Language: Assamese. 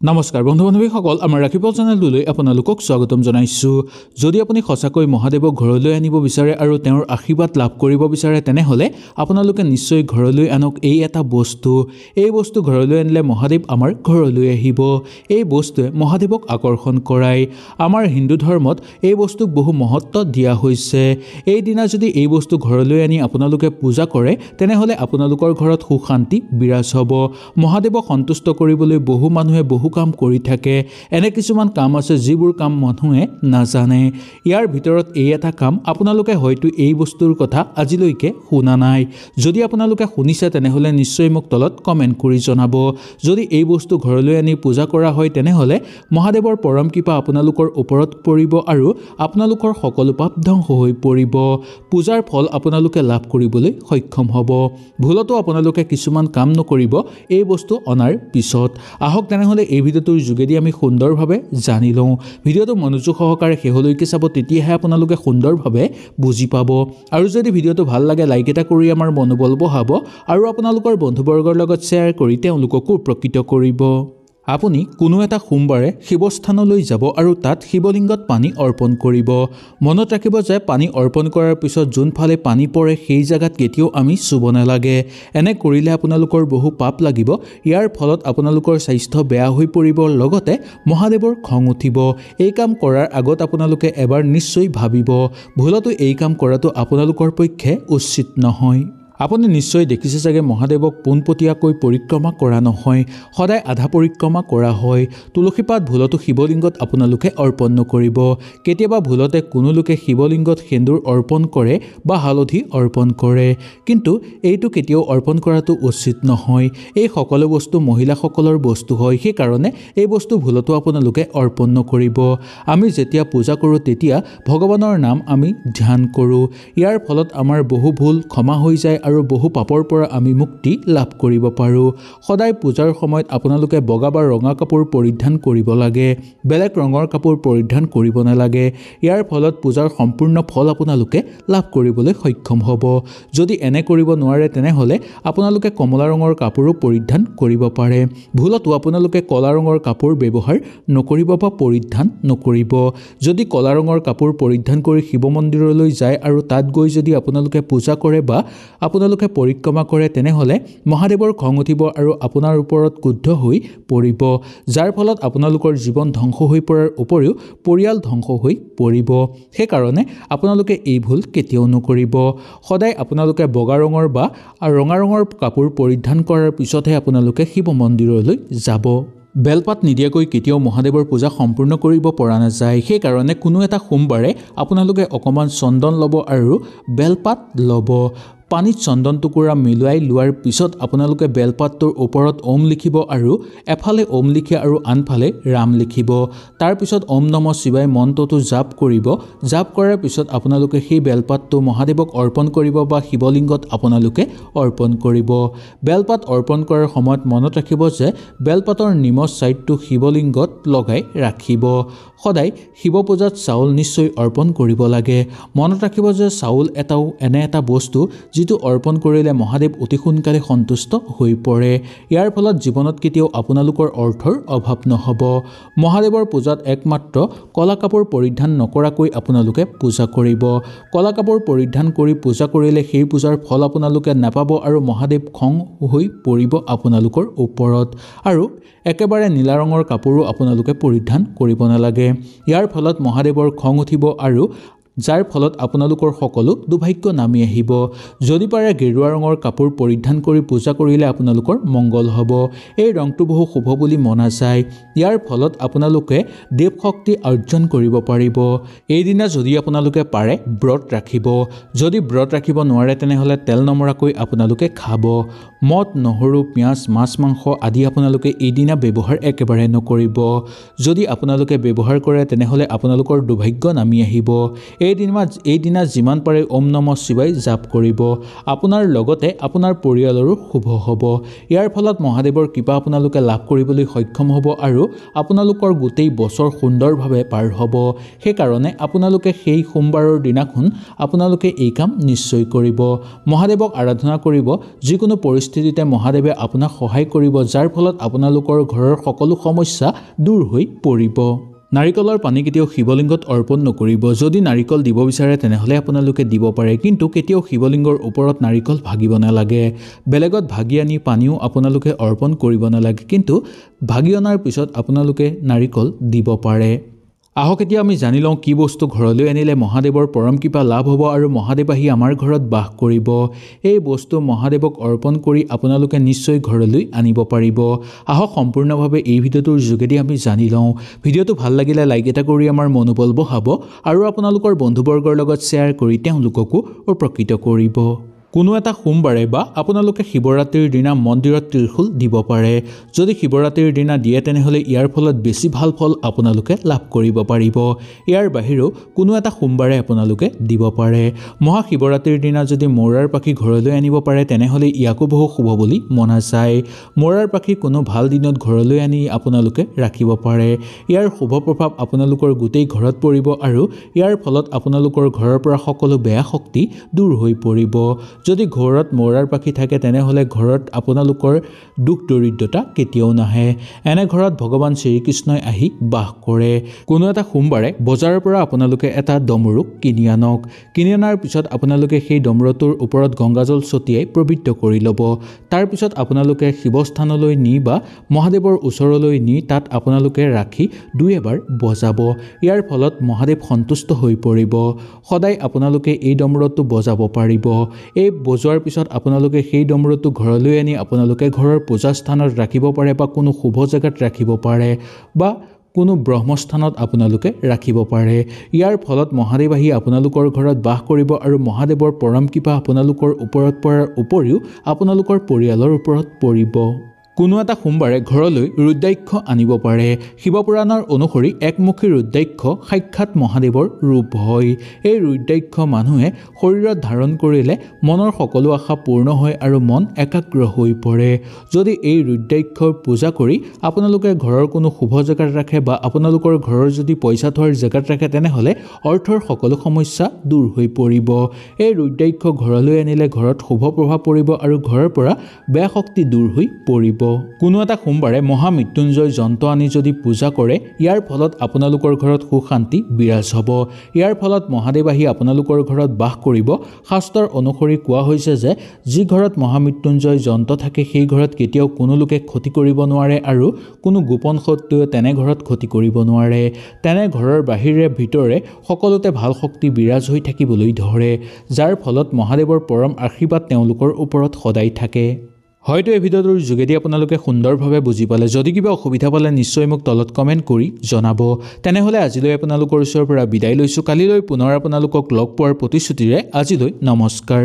নমস্কাৰ বন্ধু বান্ধৱীসকল আমাৰ ৰাখিপল চেনেলটোলৈ আপোনালোকক স্বাগতম জনাইছোঁ। যদি আপুনি সঁচাকৈ মহাদেৱক ঘৰলৈ আনিব বিচাৰে আৰু তেওঁৰ আশীৰ্বাদ লাভ কৰিব বিচাৰে তেনেহ'লে আপোনালোকে নিশ্চয় ঘৰলৈ আনক এই এটা বস্তু। এই বস্তু ঘৰলৈ আনিলে মহাদেৱ আমাৰ ঘৰলৈ আহিব। এই বস্তুৱে মহাদেৱক আকৰ্ষণ কৰায়। আমাৰ হিন্দু ধৰ্মত এই বস্তুক বহু মহত্ব দিয়া হৈছে। এই দিনা যদি এই বস্তু ঘৰলৈ আনি আপোনালোকে পূজা কৰে তেনেহ'লে আপোনালোকৰ ঘৰত সুখ শান্তি বিৰাজ হ'ব। মহাদেৱক সন্তুষ্ট কৰিবলৈ বহু মানুহে বহু কাম কৰি থাকে। এনে কিছুমান কাম আছে যিবোৰ কাম মানুহে নাজানে। ইয়াৰ ভিতৰত এই এটা কাম আপোনালোকে হয়তো এই বস্তুৰ কথা আজিলৈকে শুনা নাই। যদি আপোনালোকে শুনিছে তেনেহ'লে নিশ্চয় মোক তলত কমেণ্ট কৰি জনাব। যদি এই বস্তু ঘৰলৈ আনি পূজা কৰা হয় তেনেহ'লে মহাদেৱৰ পৰম কৃপা আপোনালোকৰ ওপৰত পৰিব আৰু আপোনালোকৰ সকলো পাপ ধ্বংস হৈ পৰিব। পূজাৰ ফল আপোনালোকে লাভ কৰিবলৈ সক্ষম হ'ব। ভুলতো আপোনালোকে কিছুমান কাম নকৰিব এই বস্তু অনাৰ পিছত। আহক তেনেহ'লে এই ভিডিঅ'টোৰ যোগেদি আমি সুন্দৰভাৱে জানি লওঁ। ভিডিঅ'টো মনোযোগ সহকাৰে শেষলৈকে চাব, তেতিয়াহে আপোনালোকে সুন্দৰভাৱে বুজি পাব। আৰু যদি ভিডিঅ'টো ভাল লাগে লাইক এটা কৰি আমাৰ মনোবল বঢ়াব আৰু আপোনালোকৰ বন্ধুবৰ্গৰ লগত শ্বেয়াৰ কৰি তেওঁলোককো উপকৃত কৰিব। আপুনি কোনো এটা সোমবাৰে শিৱস্থানলৈ যাব আৰু তাত শিৱলিংগত পানী অৰ্পণ কৰিব। মনত ৰাখিব যে পানী অৰ্পণ কৰাৰ পিছত যোনফালে পানী পৰে সেই জেগাত কেতিয়াও আমি চুব নালাগে। এনে কৰিলে আপোনালোকৰ বহু পাপ লাগিব। ইয়াৰ ফলত আপোনালোকৰ স্বাস্থ্য বেয়া হৈ পৰিব, লগতে মহাদেৱৰ খং উঠিব। এই কাম কৰাৰ আগত আপোনালোকে এবাৰ নিশ্চয় ভাবিব। ভুলতো এই কাম কৰাটো আপোনালোকৰ পক্ষে উচিত নহয়। আপুনি নিশ্চয় দেখিছে চাগে মহাদেৱক পোনপটীয়াকৈ পৰিক্ৰমা কৰা নহয়, সদায় আধা পৰিক্ৰমা কৰা হয়। তুলসী পাত ভুলতো শিৱলিংগত আপোনালোকে অৰ্পণ নকৰিব। কেতিয়াবা ভুলতে কোনো লোকে শিৱলিংগত সেন্দুৰ অৰ্পণ কৰে বা হালধি অৰ্পণ কৰে, কিন্তু এইটো কেতিয়াও অৰ্পণ কৰাটো উচিত নহয়। এই সকলো বস্তু মহিলাসকলৰ বস্তু হয়, সেইকাৰণে এই বস্তু ভুলতো আপোনালোকে অৰ্পণ নকৰিব। আমি যেতিয়া পূজা কৰোঁ তেতিয়া ভগৱানৰ নাম আমি ধ্যান কৰোঁ। ইয়াৰ ফলত আমাৰ বহু ভুল ক্ষমা হৈ যায় আৰু বহু পাপৰ পৰা আমি মুক্তি লাভ কৰিব পাৰোঁ। সদায় পূজাৰ সময়ত আপোনালোকে বগা বা ৰঙা কাপোৰ পৰিধান কৰিব লাগে। বেলেগ ৰঙৰ কাপোৰ পৰিধান কৰিব নালাগে। ইয়াৰ ফলত পূজাৰ সম্পূৰ্ণ ফল আপোনালোকে লাভ কৰিবলৈ সক্ষম হ'ব। যদি এনে কৰিব নোৱাৰে তেনেহ'লে আপোনালোকে কমলা ৰঙৰ কাপোৰো পৰিধান কৰিব পাৰে। ভুলতো আপোনালোকে ক'লা ৰঙৰ কাপোৰ ব্যৱহাৰ নকৰিব বা পৰিধান নকৰিব। যদি ক'লা ৰঙৰ কাপোৰ পৰিধান কৰি শিৱ মন্দিৰলৈ যায় আৰু তাত গৈ যদি আপোনালোকে পূজা কৰে বা আপোনালোকে পৰিক্ৰমা কৰে তেনেহ'লে মহাদেৱৰ খং উঠিব আৰু আপোনাৰ ওপৰত ক্ৰুদ্ধ হৈ পৰিব, যাৰ ফলত আপোনালোকৰ জীৱন ধ্বংস হৈ পৰাৰ উপৰিও পৰিয়াল ধ্বংস হৈ পৰিব। সেইকাৰণে আপোনালোকে এই ভুল কেতিয়াও নকৰিব। সদায় আপোনালোকে বগা ৰঙৰ বা ৰঙা ৰঙৰ কাপোৰ পৰিধান কৰাৰ পিছতহে আপোনালোকে শিৱ মন্দিৰলৈ যাব। বেলপাত নিদিয়াকৈ কেতিয়াও মহাদেৱৰ পূজা সম্পূৰ্ণ কৰিব পৰা নাযায়। সেইকাৰণে কোনো এটা সোমবাৰে আপোনালোকে অকণমান চন্দন ল'ব আৰু বেলপাত ল'ব। পানীত চন্দন টুকুৰা মিলাই লোৱাৰ পিছত আপোনালোকে বেলপাতটোৰ ওপৰত ওম লিখিব আৰু এফালে ওম লিখে আৰু আনফালে ৰাম লিখিব। তাৰপিছত ওম নমঃ শিৱায় মন্ত্ৰটো জাপ কৰিব। জাপ কৰাৰ পিছত আপোনালোকে সেই বেলপাতটো মহাদেৱক অৰ্পণ কৰিব বা শিৱলিংগত আপোনালোকে অৰ্পণ কৰিব। বেলপাত অৰ্পণ কৰাৰ সময়ত মনত ৰাখিব যে বেলপাতৰ নিমখ ছাইডটো শিৱলিংগত লগাই ৰাখিব। সদায় শিৱ পূজাত চাউল নিশ্চয় অৰ্পণ কৰিব লাগে। মনত ৰাখিব যে চাউল এটাও এনে এটা বস্তু যিটো অৰ্পণ কৰিলে মহাদেৱ অতি সোনকালে সন্তুষ্ট হৈ পৰে। ইয়াৰ ফলত জীৱনত কেতিয়াও আপোনালোকৰ অৰ্থৰ অভাৱ নহ'ব। মহাদেৱৰ পূজাত একমাত্ৰ ক'লা কাপোৰ পৰিধান নকৰাকৈ আপোনালোকে পূজা কৰিব। ক'লা কাপোৰ পৰিধান কৰি পূজা কৰিলে সেই পূজাৰ ফল আপোনালোকে নাপাব আৰু মহাদেৱ খং হৈ পৰিব আপোনালোকৰ ওপৰত। আৰু একেবাৰে নীলা ৰঙৰ কাপোৰো আপোনালোকে পৰিধান কৰিব নালাগে। ইয়াৰ ফলত মহাদেৱৰ খং উঠিব আৰু যাৰ ফলত আপোনালোকৰ সকলো দুৰ্ভাগ্য নামি আহিব। যদি পাৰে গেৰুৱা ৰঙৰ কাপোৰ পৰিধান কৰি পূজা কৰিলে আপোনালোকৰ মংগল হ'ব। এই ৰংটো বহু শুভ বুলি মনা যায়। ইয়াৰ ফলত আপোনালোকে দেৱ শক্তি অৰ্জন কৰিব পাৰিব। এইদিনা যদি আপোনালোকে পাৰে ব্ৰত ৰাখিব। যদি ব্ৰত ৰাখিব নোৱাৰে তেনেহ'লে তেল নমৰাকৈ আপোনালোকে খাব। মদ, নহৰু, পিঁয়াজ, মাছ, মাংস আদি আপোনালোকে এইদিনা ব্যৱহাৰ একেবাৰে নকৰিব। যদি আপোনালোকে ব্যৱহাৰ কৰে তেনেহ'লে আপোনালোকৰ দুৰ্ভাগ্য নামি আহিব। এইদিনা যিমান পাৰে ওম নমঃ শিৱায় জাপ কৰিব। আপোনাৰ লগতে আপোনাৰ পৰিয়ালৰো শুভ হ'ব। ইয়াৰ ফলত মহাদেৱৰ কৃপা আপোনালোকে লাভ কৰিবলৈ সক্ষম হ'ব আৰু আপোনালোকৰ গোটেই বছৰ সুন্দৰভাৱে পাৰ হ'ব। সেইকাৰণে আপোনালোকে সেই সোমবাৰৰ দিনাখন আপোনালোকে এই কাম নিশ্চয় কৰিব। মহাদেৱক আৰাধনা কৰিব। যিকোনো পৰিস্থিতিতে মহাদেৱে আপোনাক সহায় কৰিব, যাৰ ফলত আপোনালোকৰ ঘৰৰ সকলো সমস্যা দূৰ হৈ পৰিব। নাৰিকলৰ পানী কেতিয়াও শিৱলিংগত অৰ্পণ নকৰিব। যদি নাৰিকল দিব বিচাৰে তেনেহ'লে আপোনালোকে দিব পাৰে, কিন্তু কেতিয়াও শিৱলিংগৰ ওপৰত নাৰিকল ভাগিব নালাগে। বেলেগত ভাগি আনি পানীও আপোনালোকে অৰ্পণ কৰিব নালাগে, কিন্তু ভাগি অনাৰ পিছত আপোনালোকে নাৰিকল দিব পাৰে। আহক এতিয়া আমি জানি লওঁ কি বস্তু ঘৰলৈ আনিলে মহাদেৱৰ পৰম কৃপা লাভ হ'ব আৰু মহাদেৱ আহি আমাৰ ঘৰত বাস কৰিব। এই বস্তু মহাদেৱক অৰ্পণ কৰি আপোনালোকে নিশ্চয় ঘৰলৈ আনিব পাৰিব। আহক সম্পূৰ্ণভাৱে এই ভিডিঅ'টোৰ যোগেদি আমি জানি লওঁ। ভিডিঅ'টো ভাল লাগিলে লাইক এটা কৰি আমাৰ মনোবল বঢ়াব আৰু আপোনালোকৰ বন্ধুবৰ্গৰ লগত শ্বেয়াৰ কৰি তেওঁলোককো উপকৃত কৰিব। কোনো এটা সোমবাৰে বা আপোনালোকে শিৱৰাত্ৰিৰ দিনা মন্দিৰত ত্ৰিশূল দিব পাৰে। যদি শিৱৰাত্ৰিৰ দিনা দিয়ে তেনেহ'লে ইয়াৰ ফলত বেছি ভাল ফল আপোনালোকে লাভ কৰিব পাৰিব। ইয়াৰ বাহিৰেও কোনো এটা সোমবাৰে আপোনালোকে দিব পাৰে। মহাশিৱৰাত্ৰিৰ দিনা যদি মৌৰাৰ পাখি ঘৰলৈ আনিব পাৰে তেনেহ'লে ইয়াকো বহু শুভ বুলি মনা যায়। মৌৰাৰ পাখি কোনো ভাল দিনত ঘৰলৈ আনি আপোনালোকে ৰাখিব পাৰে। ইয়াৰ শুভ প্ৰভাৱ আপোনালোকৰ গোটেই ঘৰত পৰিব আৰু ইয়াৰ ফলত আপোনালোকৰ ঘৰৰ পৰা সকলো বেয়া শক্তি দূৰ হৈ পৰিব। যদি ঘৰত মৌৰাৰ পাখি থাকে তেনেহ'লে ঘৰত আপোনালোকৰ দুখ দৰিদ্ৰতা কেতিয়াও নাহে। এনে ঘৰত ভগৱান শ্ৰীকৃষ্ণই আহি বাস কৰে। কোনো এটা সোমবাৰে বজাৰৰ পৰা আপোনালোকে এটা ডমৰু কিনি আনক। কিনি অনাৰ পিছত আপোনালোকে সেই ডমৰুটোৰ ওপৰত গংগাজল ছটিয়াই পবিত্ৰ কৰি ল'ব। তাৰপিছত আপোনালোকে শিৱস্থানলৈ নি বা মহাদেৱৰ ওচৰলৈ নি তাত আপোনালোকে ৰাখি দুই এবাৰ বজাব। ইয়াৰ ফলত মহাদেৱ সন্তুষ্ট হৈ পৰিব। সদায় আপোনালোকে এই ডমৰুটো বজাব পাৰিব। এই বজোৱাৰ পিছত আপোনালোকে সেই ডমৰুটো ঘৰলৈ আনি আপোনালোকে ঘৰৰ পূজা স্থানত ৰাখিব পাৰে বা কোনো শুভ জেগাত ৰাখিব পাৰে বা কোনো ব্ৰহ্মস্থানত আপোনালোকে ৰাখিব পাৰে। ইয়াৰ ফলত মহাদেৱ আহি আপোনালোকৰ ঘৰত বাস কৰিব আৰু মহাদেৱৰ পৰম কৃপা আপোনালোকৰ ওপৰত পৰাৰ উপৰিও আপোনালোকৰ পৰিয়ালৰ ওপৰত পৰিব। কোনো এটা সোমবাৰে ঘৰলৈ ৰুদ্ৰাক্ষ আনিব পাৰে। শিৱপুৰাণৰ অনুসৰি একমুখী ৰুদ্ৰাক্ষ সাক্ষাৎ মহাদেৱৰ ৰূপ হয়। এই ৰুদ্ৰাক্ষ মানুহে শৰীৰত ধাৰণ কৰিলে মনৰ সকলো আশা পূৰ্ণ হয় আৰু মন একাগ্ৰ হৈ পৰে। যদি এই ৰুদ্ৰাক্ষৰ পূজা কৰি আপোনালোকে ঘৰৰ কোনো শুভ জেগাত ৰাখে বা আপোনালোকৰ ঘৰৰ যদি পইচা থোৱাৰ জেগাত ৰাখে তেনেহ'লে অৰ্থৰ সকলো সমস্যা দূৰ হৈ পৰিব। এই ৰুদ্ৰাক্ষ ঘৰলৈ আনিলে ঘৰত শুভ প্ৰভাৱ পৰিব আৰু ঘৰৰ পৰা বেয়া শক্তি দূৰ হৈ পৰিব। কোনো এটা সোমবাৰে মহামৃত্যুঞ্জয় যন্ত্ৰ আনি যদি পূজা কৰে ইয়াৰ ফলত আপোনালোকৰ ঘৰত সুখ শান্তি বিৰাজ হ'ব। ইয়াৰ ফলত মহাদেৱ আহি আপোনালোকৰ ঘৰত বাস কৰিব। শাস্ত্ৰৰ অনুসৰি কোৱা হৈছে যে যি ঘৰত মহামৃত্যুঞ্জয় যন্ত্ৰ থাকে সেই ঘৰত কেতিয়াও কোনো লোকে ক্ষতি কৰিব নোৱাৰে আৰু কোনো গোপন শত্ৰুৱে তেনে ঘৰত ক্ষতি কৰিব নোৱাৰে। তেনে ঘৰৰ বাহিৰে ভিতৰে সকলোতে ভাল শক্তি বিৰাজ হৈ থাকিবলৈ ধৰে, যাৰ ফলত মহাদেৱৰ পৰম আশীৰ্বাদ তেওঁলোকৰ ওপৰত সদায় থাকে। হয়তো এই ভিডিঅ'টোৰ যোগেদি আপোনালোকে সুন্দৰভাৱে বুজি পালে। যদি কিবা অসুবিধা পালে নিশ্চয় মোক তলত কমেণ্ট কৰি জনাব। তেনেহ'লে আজিলৈ আপোনালোকৰ ওচৰৰ পৰা বিদায় লৈছোঁ। কালিলৈ পুনৰ আপোনালোকক লগ পোৱাৰ প্ৰতিশ্ৰুতিৰে আজিলৈ নমস্কাৰ।